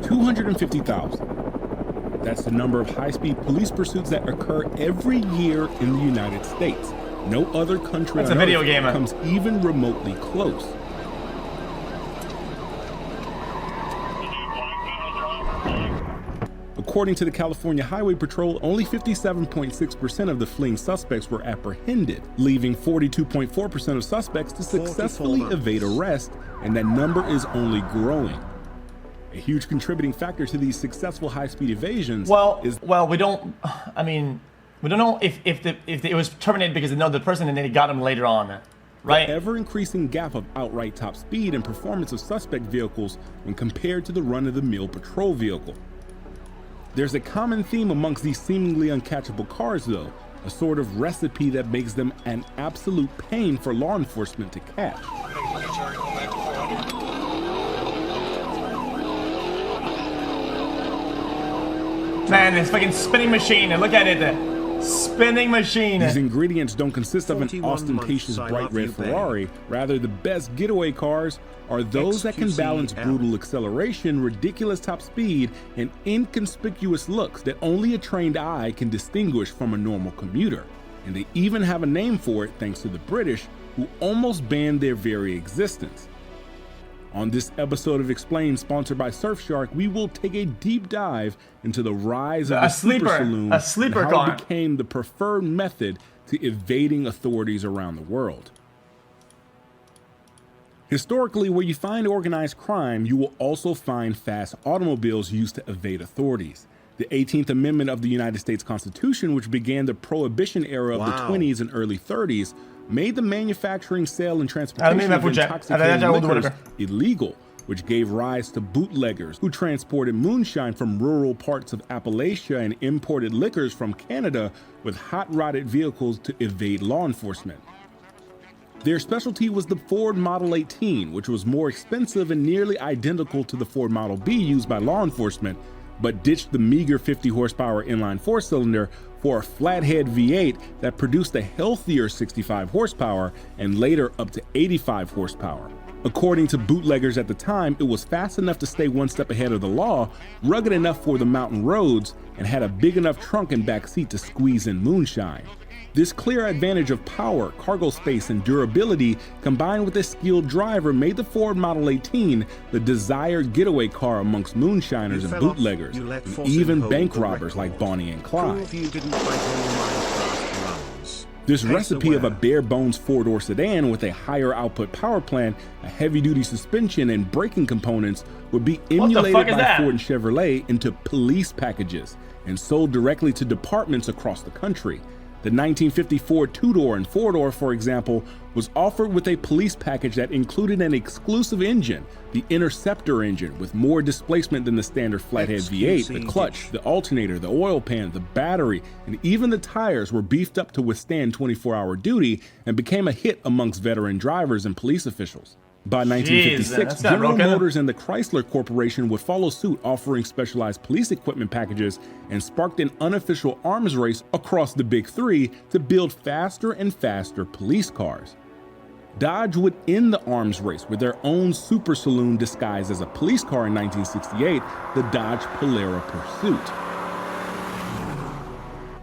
250,000. That's the number of high-speed police pursuits that occur every year in the United States. No other country on Earth comes even remotely close. According to the California Highway Patrol, only 57.6% of the fleeing suspects were apprehended, leaving 42.4% of suspects to successfully evade arrest, and that number is only growing. A huge contributing factor to these successful high-speed evasions is... Well, we don't know if it was terminated because they know the person and then he got him later on, right? The ever-increasing gap of outright top speed and performance of suspect vehicles when compared to the run-of-the-mill patrol vehicle. There's a common theme amongst these seemingly uncatchable cars, though, a sort of recipe that makes them an absolute pain for law enforcement to catch. Man, this fucking spinning machine, and look at it. Spinning machine. These ingredients don't consist of an ostentatious bright red Ferrari. Rather, the best getaway cars are those that can balance brutal acceleration, ridiculous top speed, and inconspicuous looks that only a trained eye can distinguish from a normal commuter. And they even have a name for it thanks to the British, who almost banned their very existence. On this episode of Explained, sponsored by Surfshark, we will take a deep dive into the rise of the super saloon and how it became the preferred method to evading authorities around the world. Historically, where you find organized crime, you will also find fast automobiles used to evade authorities. The 18th Amendment of the United States Constitution, which began the Prohibition era of the 20s and early 30s, made the manufacturing, sale, and transportation of intoxicating liquors illegal, which gave rise to bootleggers who transported moonshine from rural parts of Appalachia and imported liquors from Canada with hot-rodded vehicles to evade law enforcement. Their specialty was the Ford Model 18, which was more expensive and nearly identical to the Ford Model B used by law enforcement, but ditched the meager 50 horsepower inline four-cylinder for a flathead V8 that produced a healthier 65 horsepower and later up to 85 horsepower. According to bootleggers at the time, it was fast enough to stay one step ahead of the law, rugged enough for the mountain roads, and had a big enough trunk and back seat to squeeze in moonshine. This clear advantage of power, cargo space, and durability, combined with a skilled driver, made the Ford Model 18 the desired getaway car amongst moonshiners and bootleggers, and even bank robbers like Bonnie and Clyde. This recipe of a bare-bones four-door sedan with a higher output power plant, a heavy-duty suspension, and braking components would be emulated by Ford and Chevrolet into police packages and sold directly to departments across the country. The 1954 two-door and four-door, for example, was offered with a police package that included an exclusive engine, the Interceptor engine, with more displacement than the standard flathead V8. The clutch, the alternator, the oil pan, the battery, and even the tires were beefed up to withstand 24-hour duty and became a hit amongst veteran drivers and police officials. By 1956, General Motors and the Chrysler Corporation would follow suit, offering specialized police equipment packages, and sparked an unofficial arms race across the Big Three to build faster and faster police cars. Dodge would end the arms race with their own super saloon disguised as a police car in 1968, the Dodge Polara Pursuit.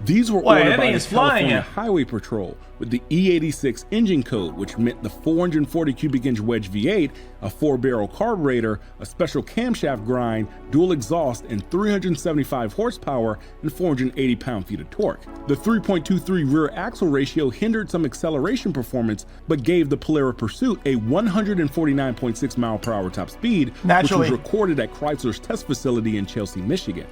These were ordered by the California Highway Patrol with the E86 engine code, which meant the 440 cubic inch wedge V8, a 4-barrel carburetor, a special camshaft grind, dual exhaust, and 375 horsepower and 480 pound-feet of torque. The 3.23 rear axle ratio hindered some acceleration performance, but gave the Polara Pursuit a 149.6 mile/hour top speed, which was recorded at Chrysler's test facility in Chelsea, Michigan.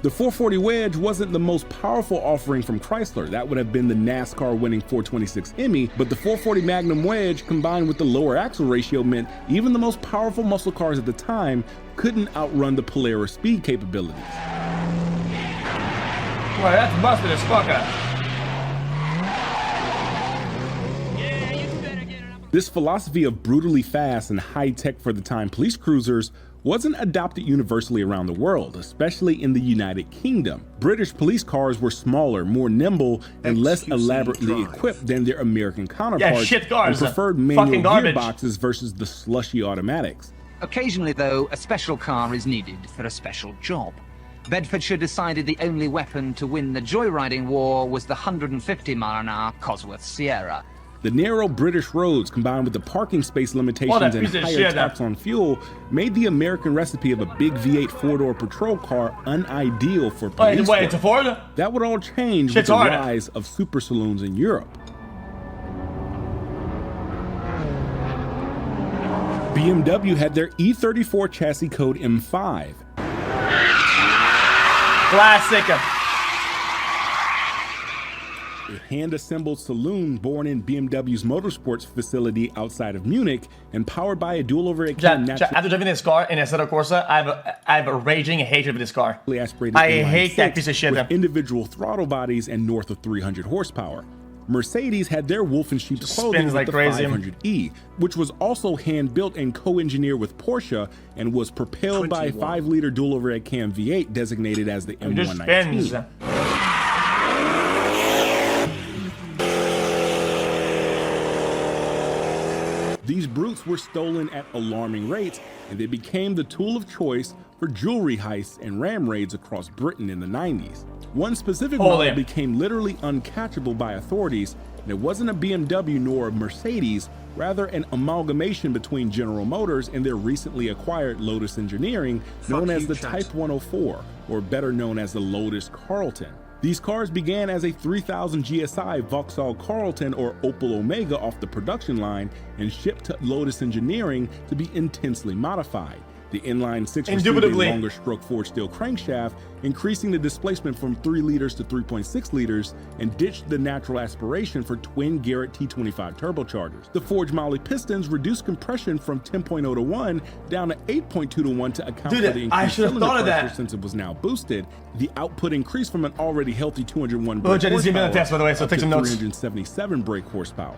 The 440 wedge wasn't the most powerful offering from Chrysler. That would have been the NASCAR-winning 426 Hemi, but the 440 Magnum wedge combined with the lower axle ratio meant even the most powerful muscle cars at the time couldn't outrun the Polara speed capabilities. Well, that's busted as fuck up. This philosophy of brutally fast and high-tech for the time police cruisers wasn't adopted universally around the world, especially in the United Kingdom. British police cars were smaller, more nimble, and less elaborately equipped than their American counterparts, and preferred manual gearboxes versus the slushy automatics. Occasionally, though, a special car is needed for a special job. Bedfordshire decided the only weapon to win the joyriding war was the 150-mile-an-hour Cosworth Sierra. The narrow British roads, combined with the parking space limitations and higher tax on fuel, made the American recipe of a big V8 four-door patrol car unideal for police work. It's a Ford? That would all change with the rise of super saloons in Europe. BMW had their E34 chassis code M5. Classic. A hand-assembled saloon born in BMW's motorsports facility outside of Munich and powered by a dual overhead cam. After driving this car in Assetto Corsa, I have a raging hatred for this car. I hate that piece of shit. With individual throttle bodies and north of 300 horsepower. Mercedes had their wolf in sheep's clothing with the 500E, which was also hand-built and co-engineered with Porsche and was propelled by a 5-liter dual overhead cam V8 designated as the M119. These brutes were stolen at alarming rates, and they became the tool of choice for jewelry heists and ram raids across Britain in the 90s. One specific model became literally uncatchable by authorities, and it wasn't a BMW nor a Mercedes, rather an amalgamation between General Motors and their recently acquired Lotus Engineering, known as the Type 104, or better known as the Lotus Carlton. These cars began as a 3000 GSI Vauxhall Carlton or Opel Omega off the production line and shipped to Lotus Engineering to be intensely modified. The inline six received a longer stroke forged steel crankshaft, increasing the displacement from 3 liters to 3.6 liters, and ditched the natural aspiration for twin Garrett T25 turbochargers. The forged moly pistons reduced compression from 10.0 to 1 down to 8.2 to 1 to account for the increased cylinder pressure since it was now boosted. The output increased from an already healthy 201 brake horsepower test, by the way, so up to 377 brake horsepower.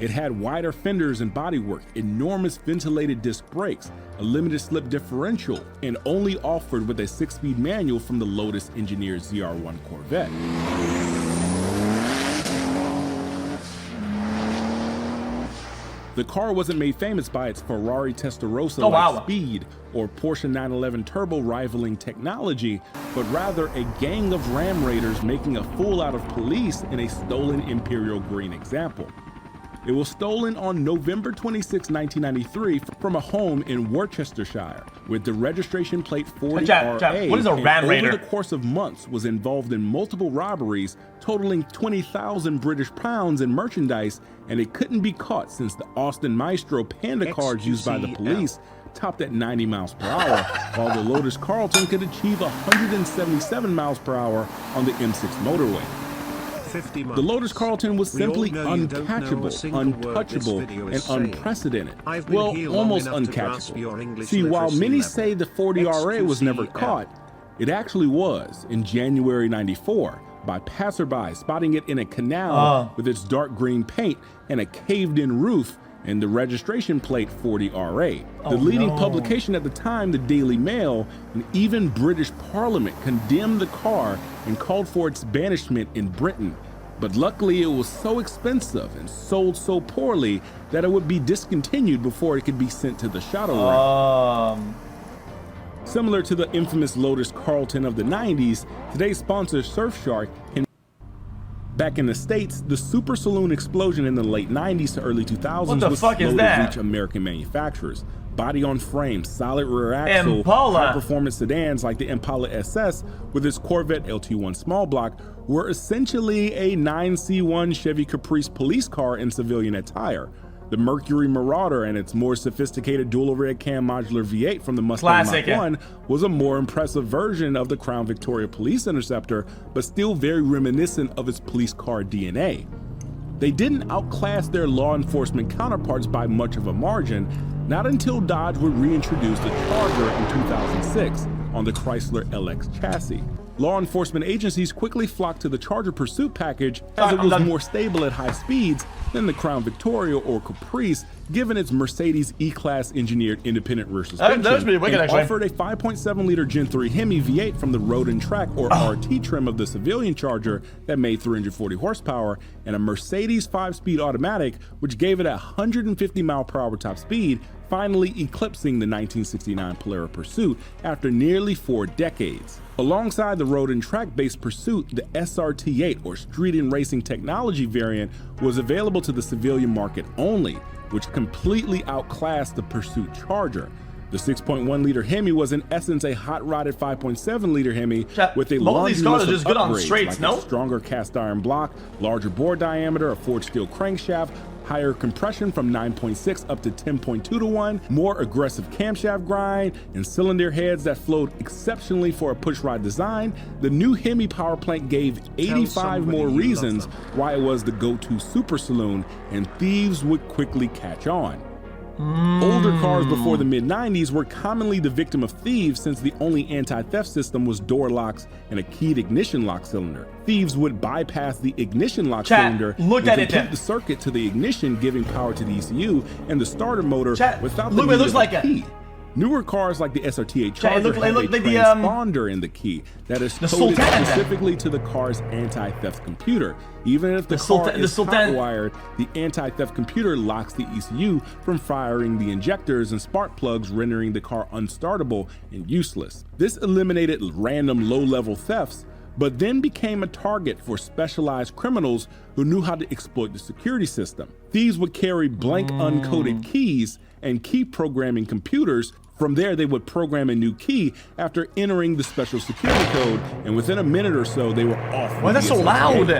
It had wider fenders and bodywork, enormous ventilated disc brakes, a limited slip differential, and only offered with a 6-speed manual from the Lotus engineered ZR1 Corvette. The car wasn't made famous by its Ferrari Testarossa-like speed or Porsche 911 Turbo rivaling technology, but rather a gang of ram raiders making a fool out of police in a stolen Imperial Green example. It was stolen on November 26, 1993 from a home in Worcestershire with the registration plate 40RA. What is a ram raider? Over the course of months was involved in multiple robberies totaling 20,000 British pounds in merchandise, and it couldn't be caught since the Austin Maestro Panda cars used by the police topped at 90 miles per hour, while the Lotus Carlton could achieve 177 miles per hour on the M6 motorway. The Lotus Carlton was simply uncatchable, untouchable, and unprecedented. Well, almost uncatchable. See, while many say the 40RA was never caught, it actually was in January '94 by passersby spotting it in a canal with its dark green paint and a caved-in roof and the registration plate 40RA. The leading publication at the time, the Daily Mail, and even British Parliament condemned the car and called for its banishment in Britain. But luckily it was so expensive and sold so poorly that it would be discontinued before it could be sent to the shadow ring. Similar to the infamous Lotus Carlton of the 90s, today's sponsor Surfshark can. Back in the States, the super saloon explosion in the late 90s to early 2000s was slow to reach American manufacturers. Body-on-frame, solid rear axle, high-performance sedans like the Impala SS with its Corvette LT1 small block were essentially a 9C1 Chevy Caprice police car in civilian attire. The Mercury Marauder and its more sophisticated dual overhead cam modular V8 from the Mustang Mach-1 was a more impressive version of the Crown Victoria Police Interceptor, but still very reminiscent of its police car DNA. They didn't outclass their law enforcement counterparts by much of a margin, not until Dodge would reintroduce the Charger in 2006 on the Chrysler LX chassis. Law enforcement agencies quickly flocked to the Charger Pursuit package as it was more stable at high speeds than the Crown Victoria or Caprice, given its Mercedes E-Class engineered independent rear suspension. That was pretty wicked, actually. Offered a 5.7-liter Gen 3 Hemi V8 from the Road and Track or RT trim of the civilian Charger that made 340 horsepower, and a Mercedes 5-speed automatic which gave it a 150 mile per hour top speed, finally eclipsing the 1969 Polara Pursuit after nearly 4 decades. Alongside the road and track-based Pursuit, the SRT-8, or Street and Racing Technology variant, was available to the civilian market only, which completely outclassed the Pursuit Charger. The 6.1-liter Hemi was in essence a hot-rodded 5.7-liter Hemi with a laundry list of upgrades, like a stronger cast iron block, larger bore diameter, a forged steel crankshaft, higher compression from 9.6 up to 10.2 to 1, more aggressive camshaft grind, and cylinder heads that flowed exceptionally for a pushrod design. The new Hemi power plant gave 85 more reasons why it was the go-to super saloon, and thieves would quickly catch on. Older cars before the mid-90s were commonly the victim of thieves since the only anti-theft system was door locks and a keyed ignition lock cylinder. Thieves would bypass the ignition lock cylinder and complete the circuit to the ignition, giving power to the ECU and the starter motor without the need of a key. Newer cars like the SRT-8 Charger have a transponder in the key that is coded specifically to the car's anti-theft computer. Even if the car is hotwired, the anti-theft computer locks the ECU from firing the injectors and spark plugs, rendering the car unstartable and useless. This eliminated random low-level thefts, but then became a target for specialized criminals who knew how to exploit the security system. Thieves would carry blank uncoded keys and key programming computers. From there, they would program a new key after entering the special security code, and within a minute or so, they were off. Why that's so loud?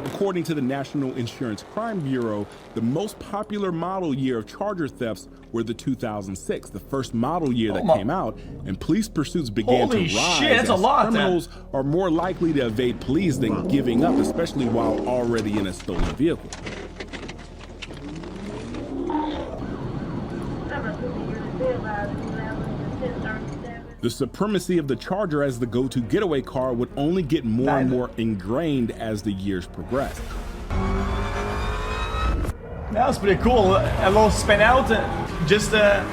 According to the National Insurance Crime Bureau, the most popular model year of Charger thefts were the 2006, the first model year that came out, and police pursuits began to rise as criminals are more likely to evade police than giving up, especially while already in a stolen vehicle. The supremacy of the Charger as the go-to getaway car would only get more and more ingrained as the years progressed. That was pretty cool. A little spin out, just to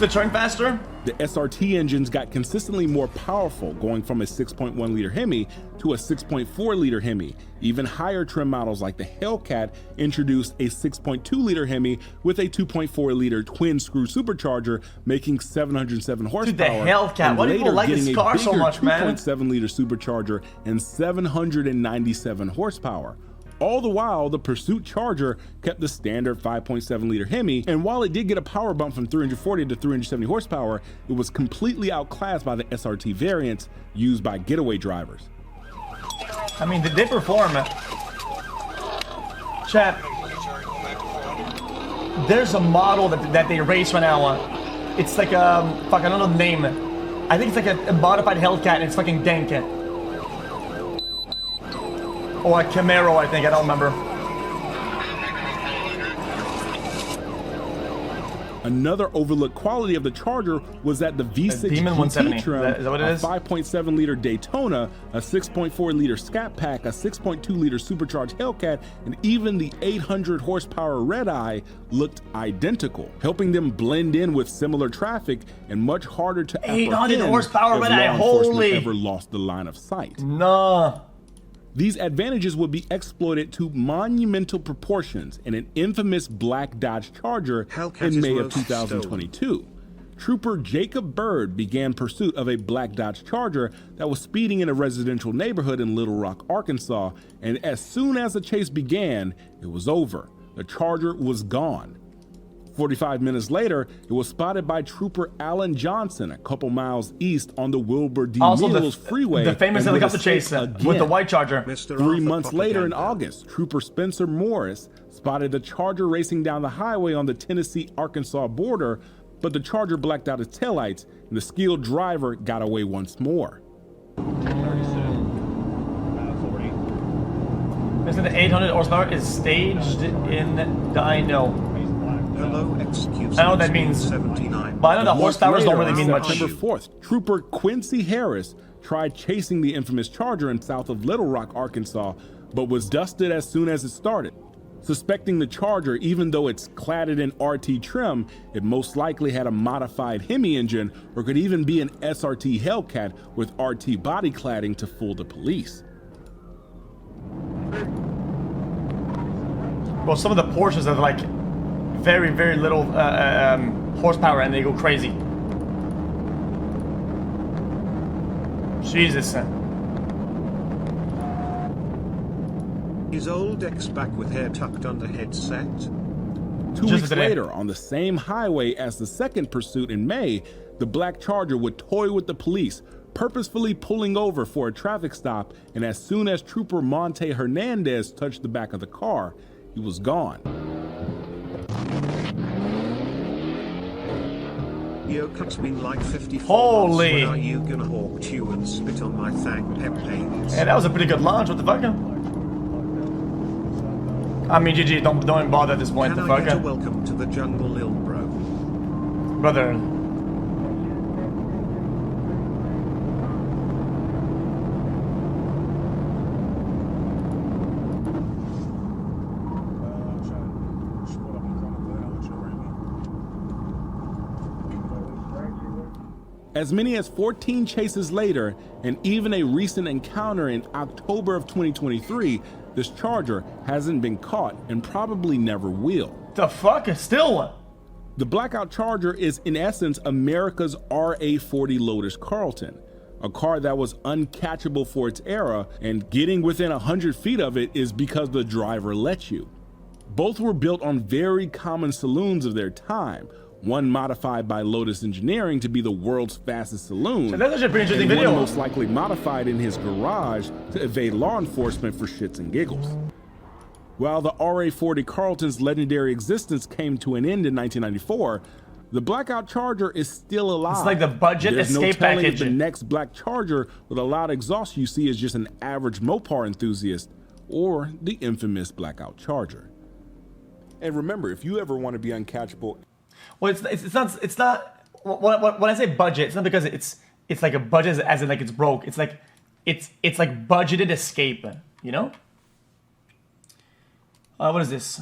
turn faster. The SRT engines got consistently more powerful, going from a 6.1-liter Hemi to a 6.4-liter Hemi. Even higher trim models like the Hellcat introduced a 6.2-liter Hemi with a 2.4-liter twin-screw supercharger, making 707 horsepower. Dude, the Hellcat, why do people like this car so much, man? 2.7-liter supercharger and 797 horsepower. All the while, the Pursuit Charger kept the standard 5.7-liter Hemi, and while it did get a power bump from 340 to 370 horsepower, it was completely outclassed by the SRT variants used by getaway drivers. I mean, they perform. Chat, there's a model that they race right now. It's like a, fuck, I don't know the name. I think it's like a modified Hellcat, and it's fucking dank. Or a Camaro, I think, I don't remember. Another overlooked quality of the Charger was that the V6 GT trim, a 5.7-liter Daytona, a 6.4-liter Scat Pack, a 6.2-liter supercharged Hellcat, and even the 800 horsepower Red Eye looked identical, helping them blend in with similar traffic and much harder to apprehend 800 horsepower Red Eye, holy! Ever lost the line of sight. No. These advantages would be exploited to monumental proportions in an infamous black Dodge Charger in May of 2022. Trooper Jacob Bird began pursuit of a black Dodge Charger that was speeding in a residential neighborhood in Little Rock, Arkansas, and as soon as the chase began, it was over. The Charger was gone. 45 minutes later, it was spotted by Trooper Alan Johnson a couple miles east on the Wilbur D. Mills Freeway. The famous helicopter chase with the white Charger. 3 months later in August, Trooper Spencer Morris spotted the Charger racing down the highway on the Tennessee-Arkansas border, but the Charger blacked out its taillights, and the skilled driver got away once more. Isn't the 800 horsepower is staged in dyno? Hello, xQc. I know what that means, 79. but I know the horsepowers don't really mean much. September 4th, Trooper Quincy Harris tried chasing the infamous Charger in south of Little Rock, Arkansas, but was dusted as soon as it started. Suspecting the Charger, even though it's cladded in RT trim, it most likely had a modified Hemi engine or could even be an SRT Hellcat with RT body cladding to fool the police. Well, some of the Porsches are like very, very little horsepower and they go crazy. Jesus. Is old X back with hair tucked under headset? 2 weeks later, on the same highway as the second pursuit in May, the black Charger would toy with the police, purposefully pulling over for a traffic stop, and as soon as Trooper Monte Hernandez touched the back of the car, he was gone. Yo, cuts been like 54 Holy. months. When are you gonna hawk chew and spit on my thang pep pains? Yeah, that was a pretty good launch. What the fuck? I mean, GG, don't bother at this point. Can The I fuck? get a welcome to the jungle, lil bro? Brother. As many as 14 chases later, and even a recent encounter in October of 2023, this Charger hasn't been caught and probably never will. The fuck? Still? The Blackout Charger is in essence America's RA40 Lotus Carlton, a car that was uncatchable for its era, and getting within 100 feet of it is because the driver let you. Both were built on very common saloons of their time, one modified by Lotus Engineering to be the world's fastest saloon, So that's actually a pretty interesting and video. one most likely modified in his garage to evade law enforcement for shits and giggles. While the RA40 Carlton's legendary existence came to an end in 1994, the Blackout Charger is still alive. It's like the budget There's escape no telling package. if the next black Charger with a loud exhaust you see is just an average Mopar enthusiast or the infamous Blackout Charger. And remember, if you ever want to be uncatchable... Well, it's not. When I say budget, it's not because it's like a budget as in like it's broke. It's like budgeted escape. You know. What is this?